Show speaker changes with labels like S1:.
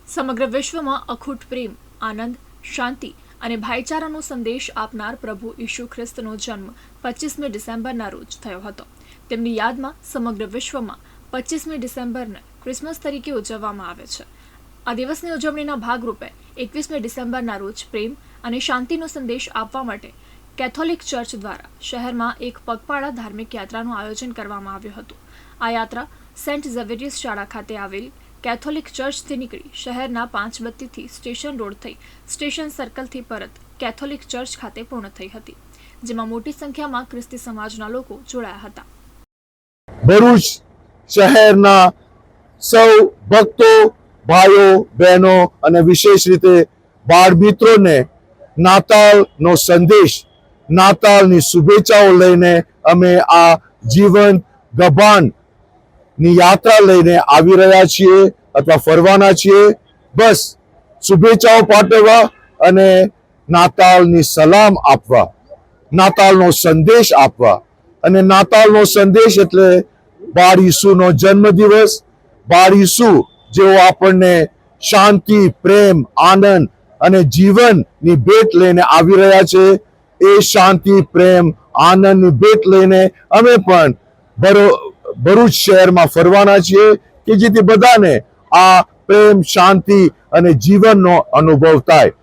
S1: સમગ્ર વિશ્વમાં અખૂટ પ્રેમ, આનંદ, શાંતિ અને ભાઈચારાનો સંદેશ આપનાર પ્રભુ ઈસુ ખ્રિસ્તનો જન્મ 25મી ડિસેમ્બરના રોજ થયો હતો. તેમની યાદમાં સમગ્ર વિશ્વમાં 25મી ડિસેમ્બરને ક્રિસમસ તરીકે ઉજવવામાં આવે છે. આ દિવસની ઉજવણીના ભાગરૂપે 21મી ડિસેમ્બરના રોજ પ્રેમ અને શાંતિનો સંદેશ આપવા માટે કેથોલિક ચર્ચ દ્વારા શહેરમાં એક પગપાળા ધાર્મિક યાત્રાનું આયોજન કરવામાં આવ્યું હતું. આ યાત્રા સેન્ટ ઝેવિયર્સ શાળા ખાતે આવેલ કેથોલિક ચર્ચથી નીકળી શહેરના 5 બત્તીથી સ્ટેશન રોડ થઈ સ્ટેશન સર્કલથી પરત કેથોલિક ચર્ચ ખાતે પૂર્ણ થઈ હતી, જેમાં મોટી સંખ્યામાં ખ્રિસ્તી સમાજના લોકો જોડાયા હતા.
S2: ભરૂચ શહેરના સૌ ભક્તો, ભાઈઓ, બહેનો અને વિશેષ રીતે બાળ મિત્રોને નાતાલનો સંદેશ, નાતાલની શુભેચ્છાઓ લઈને અમે આ જીવન ગભાનની યાત્રા લઈને આવી રહ્યા છીએ અથવા ફરવાના છીએ. બસ શુભેચ્છાઓ પાઠવવા અને નાતાલની સલામ આપવા, નાતાલનો સંદેશ આપવા. અને નાતાલનો સંદેશ એટલે બાળ ઈસુનો જન્મદિવસ. બાળ ઈસુ જેઓ આપણને શાંતિ, પ્રેમ, આનંદ અને જીવનની ભેટ લઈને આવી રહ્યા છે, એ શાંતિ, પ્રેમ, આનંદની ભેટ લઈને અમે પણ ભરૂચ શહેરમાં ફરવાના છીએ કે જેથી બધાને આ પ્રેમ, શાંતિ અને જીવનનો અનુભવ થાય.